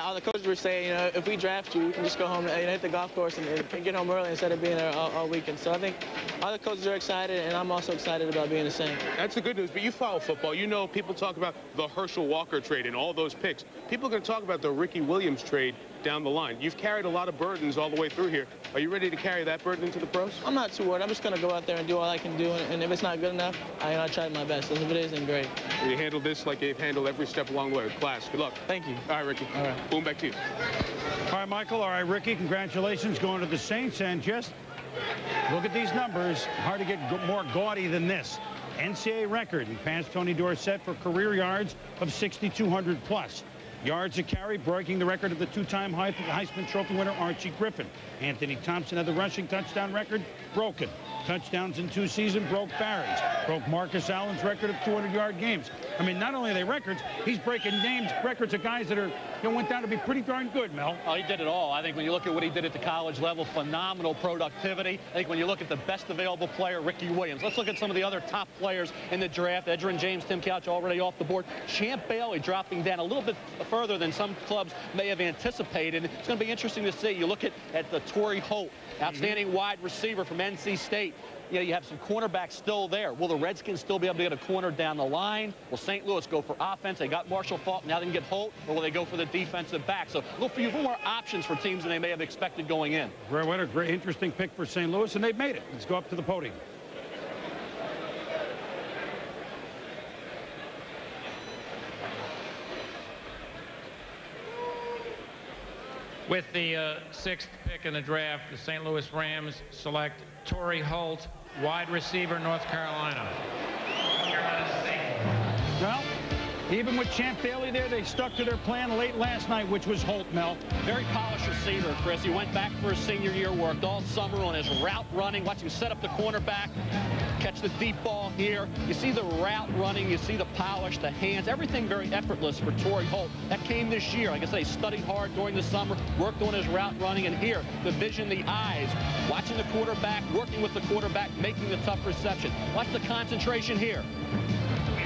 all the coaches were saying, you know, if we draft you, you can just go home and hit the golf course and get home early instead of being there all weekend. So I think all the coaches are excited, and I'm also excited about being the same. That's the good news, but you follow football. You know people talk about the Herschel Walker trade and all those picks. People are going to talk about the Ricky Williams trade down the line. You've carried a lot of burdens all the way through here. Are you ready to carry that burden into the pros? I'm not too worried. I'm just going to go out there and do all I can do, and if it's not good enough, I'll try my best. And if it is, then great. You handled this like you've handled every step along the way. Class, good luck. Thank you. All right, Ricky. All right. Boom, back to you. All right, Michael. All right, Ricky, congratulations going to the Saints. And just look at these numbers. Hard to get more gaudy than this. NCAA record. He passed Tony Dorsett for career yards of 6,200 plus. Yards a carry, breaking the record of the two-time Heisman Trophy winner Archie Griffin. Anthony Thompson had the rushing touchdown record, broken. Touchdowns in 2 seasons, broke Barry's. Broke Marcus Allen's record of 200-yard games. I mean, not only are they records, he's breaking records of guys that are, went down to be pretty darn good, Mel. Oh, he did it all. I think when you look at what he did at the college level, phenomenal productivity. I think when you look at the best available player, Ricky Williams. Let's look at some of the other top players in the draft. Edgerrin James, Tim Couch already off the board. Champ Bailey dropping down a little bit further than some clubs may have anticipated. It's going to be interesting to see. You look at the Torrey Holt, outstanding wide receiver from NC State. You know, you have some cornerbacks still there. Will the Redskins still be able to get a corner down the line? Will St. Louis go for offense? They got Marshall Faulk. Now they can get Holt. Or will they go for the defensive back? So look for more options for teams than they may have expected going in. What a great, interesting pick for St. Louis, and they've made it. Let's go up to the podium. With the 6th pick in the draft, the St. Louis Rams select Torrey Holt, wide receiver, North Carolina. Well, even with Champ Bailey there, they stuck to their plan late last night, which was Holt, Mel. Very polished receiver, Chris. He went back for his senior year, worked all summer on his route running. Watch him set up the cornerback, catch the deep ball here. You see the route running, you see the polish, the hands, everything very effortless for Torrey Holt. That came this year. Like I say, studied hard during the summer, worked on his route running, and here, the vision, the eyes, watching the quarterback, working with the quarterback, making the tough reception. Watch the concentration here.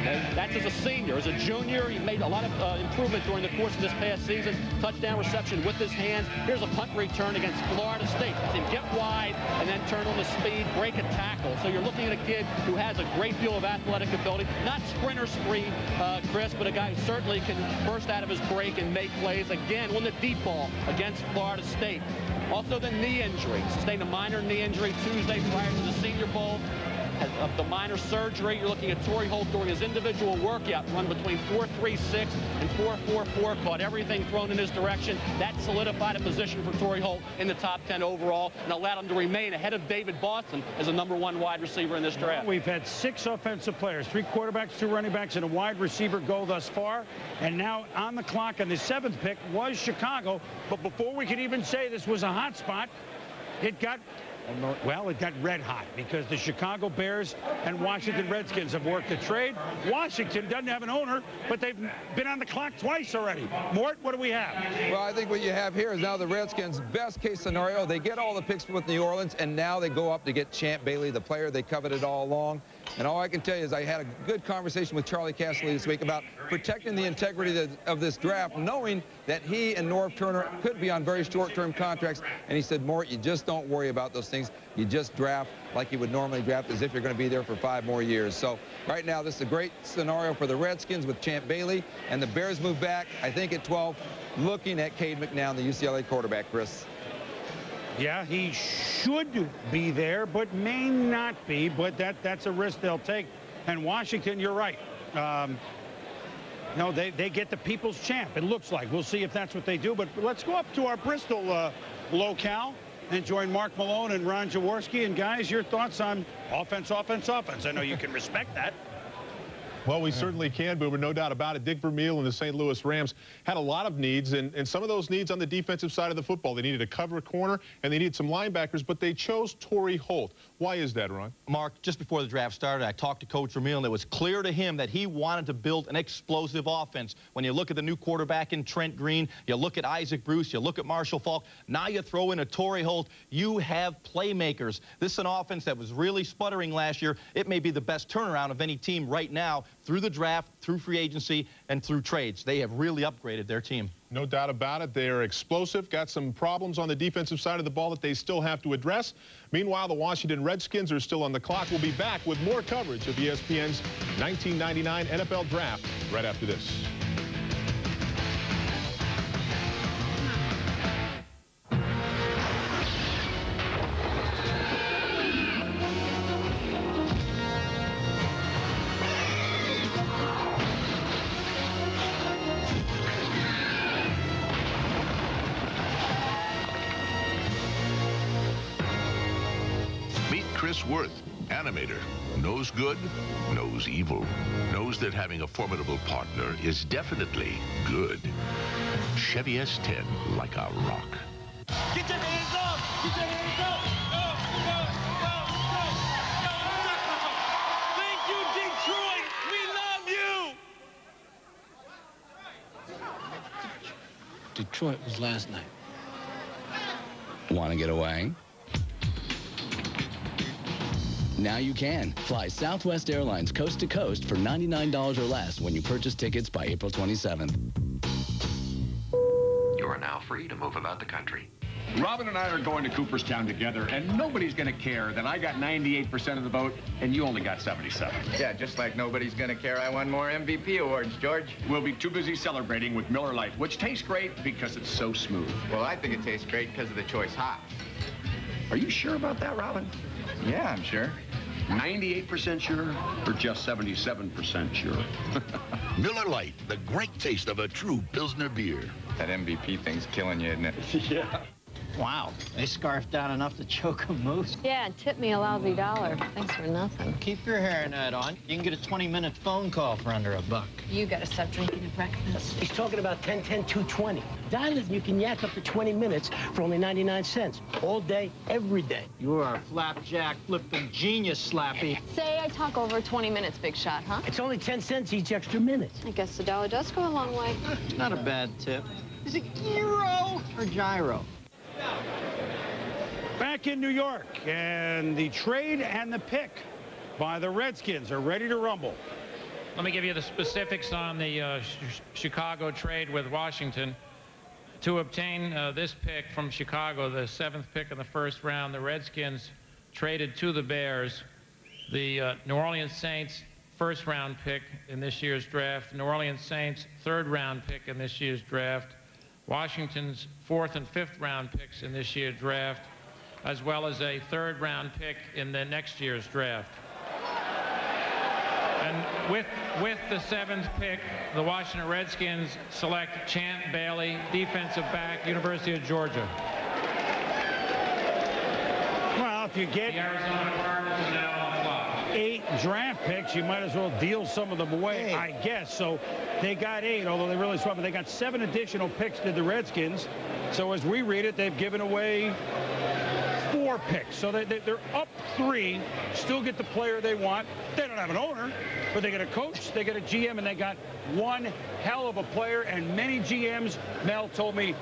And that's as a senior. As a junior, he made a lot of improvement during the course of this past season. Touchdown reception with his hands. Here's a punt return against Florida State. See him get wide and then turn on the speed, break a tackle. So you're looking at a kid who has a great deal of athletic ability. Not sprinter speed, Chris, but a guy who certainly can burst out of his break and make plays. Again, on the deep ball against Florida State. Also the knee injury. Sustained a minor knee injury Tuesday prior to the Senior Bowl. Of the minor surgery, you're looking at Torrey Holt during his individual workout, run between 4.36 and 4.44, caught everything thrown in his direction. That solidified a position for Torrey Holt in the top 10 overall and allowed him to remain ahead of David Boston as a #1 wide receiver in this draft. We've had 6 offensive players, 3 quarterbacks, 2 running backs, and a wide receiver go thus far. And now on the clock, and the 7th pick was Chicago. But before we could even say this was a hot spot, it got red hot because the Chicago Bears and Washington Redskins have worked a trade. Washington doesn't have an owner, but they've been on the clock twice already. Mort, what do we have? Well, I think what you have here is now the Redskins' best case scenario. They get all the picks with New Orleans, and now they go up to get Champ Bailey, the player they coveted all along. And all I can tell you is I had a good conversation with Charlie Casserly this week about protecting the integrity of this draft, knowing that he and Norv Turner could be on very short-term contracts. And he said, Mort, you just don't worry about those things. You just draft like you would normally draft, as if you're going to be there for 5 more years. So right now, this is a great scenario for the Redskins with Champ Bailey. And the Bears move back, I think, at 12, looking at Cade McNown, the UCLA quarterback, Chris. Yeah, he should be there, but may not be. But that's a risk they'll take. And Washington, you're right. No, they get the people's champ, it looks like. We'll see if that's what they do. But let's go up to our Bristol locale and join Mark Malone and Ron Jaworski. And, guys, your thoughts on offense, offense, offense. I know you can respect that. Well, we certainly can, Boomer, no doubt about it. Dick Vermeil and the St. Louis Rams had a lot of needs, and some of those needs on the defensive side of the football. They needed a cover corner, and they needed some linebackers, but they chose Torrey Holt. Why is that, Ron? Mark, just before the draft started, I talked to Coach Vermeil, and it was clear to him that he wanted to build an explosive offense. When you look at the new quarterback in Trent Green, you look at Isaac Bruce, you look at Marshall Faulk, now you throw in a Torrey Holt, you have playmakers. This is an offense that was really sputtering last year. It may be the best turnaround of any team right now through the draft, through free agency, and through trades. They have really upgraded their team. No doubt about it. They are explosive, got some problems on the defensive side of the ball that they still have to address. Meanwhile, the Washington Redskins are still on the clock. We'll be back with more coverage of ESPN's 1999 NFL Draft right after this. Chris Worth, animator, knows good, knows evil, knows that having a formidable partner is definitely good. Chevy S10, like a rock. Get your hands up! Get your hands up! Go, go, go! Thank you, Detroit! We love you! Detroit was last night. Want to get away? Now you can. Fly Southwest Airlines coast to coast for $99 or less when you purchase tickets by April 27th. You are now free to move about the country. Robin and I are going to Cooperstown together, and nobody's going to care that I got 98% of the vote and you only got 77. Yeah, just like nobody's going to care I won more MVP awards, George. We'll be too busy celebrating with Miller Lite, which tastes great because it's so smooth. Well, I think it tastes great because of the choice hops. Are you sure about that, Robin? Yeah, I'm sure. 98% sure or just 77% sure? Miller Lite, the great taste of a true Pilsner beer. That MVP thing's killing you, isn't it? Yeah. Wow, they scarfed down enough to choke a moose. Yeah, and tip me a lousy $1. Thanks for nothing. Keep your hairnet on. You can get a 20-minute phone call for under $1. You gotta stop drinking at breakfast. He's talking about 10, 10, 220. Dial it and you can yak up to 20 minutes for only 99 cents. All day, every day. You are a flapjack flipping genius, Slappy. Say I talk over 20 minutes, big shot, huh? It's only 10 cents each extra minute. I guess the $1 does go a long way. Not a bad tip. Is it gyro or gyro? Back in New York, and the trade and the pick by the Redskins are ready to rumble. Let me give you the specifics on the Chicago trade with Washington. To obtain this pick from Chicago, the 7th pick in the first round, the Redskins traded to the Bears the New Orleans Saints first-round pick in this year's draft, New Orleans Saints third-round pick in this year's draft, Washington's 4th and 5th round picks in this year's draft, as well as a 3rd round pick in the next year's draft. And with the 7th pick, the Washington Redskins select Champ Bailey, defensive back, University of Georgia. Well, if you get the Arizona Cardinals is now on the clock. 8 draft picks, you might as well deal some of them away, I guess. So they got 8, although they really swapped, but they got 7 additional picks to the Redskins. So as we read it, they've given away 4 picks. So they're up 3, still get the player they want. They don't have an owner, but they get a coach, they get a GM, and they got one hell of a player. And many GMs, Mel told me,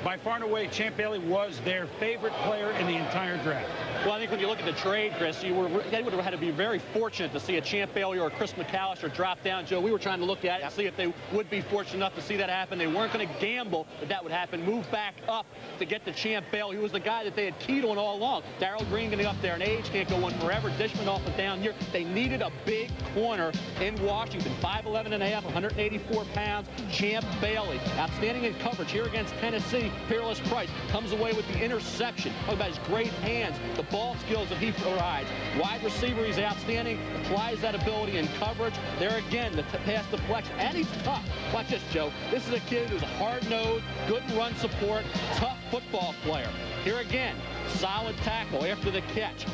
by far and away, Champ Bailey was their favorite player in the entire draft. Well, I think when you look at the trade, Chris, they would have had to be very fortunate to see a Champ Bailey or a Chris McAllister drop down. Joe, we were trying to look at it and see if they would be fortunate enough to see that happen. They weren't going to gamble that would happen. Move back up to get the Champ Bailey. He was the guy that they had keyed on all along. Darrell Green getting up there in age, can't go on forever. Dishman off and down here. They needed a big corner in Washington. 5'11 and a half, 184 pounds. Champ Bailey, outstanding in coverage here against Tennessee. Peerless Price comes away with the interception. Talk about his great hands, the ball skills that he provides. Wide receiver, he's outstanding. Applies that ability in coverage. There again, the pass deflection, and he's tough. Watch this, Joe. This is a kid who's a hard-nosed, good run support, tough football player. Here again, solid tackle after the catch.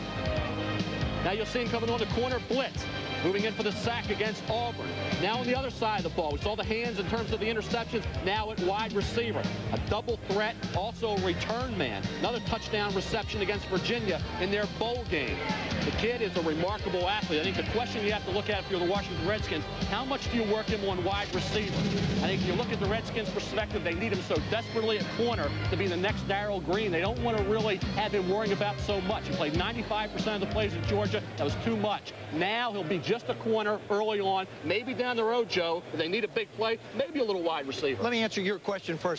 Now you'll see him coming on the corner blitz. Moving in for the sack against Auburn. Now on the other side of the ball, we saw the hands in terms of the interceptions. Now at wide receiver. A double threat, also a return man. Another touchdown reception against Virginia in their bowl game. The kid is a remarkable athlete. I think the question you have to look at if you're the Washington Redskins, how much do you work him on wide receiver? I think if you look at the Redskins' perspective, they need him so desperately at corner to be the next Darrell Green. They don't want to really have him worrying about so much. He played 95% of the plays at Georgia. That was too much. Now he'll be just a corner early on. Maybe down the road, Joe, if they need a big play, maybe a little wide receiver. Let me answer your question first.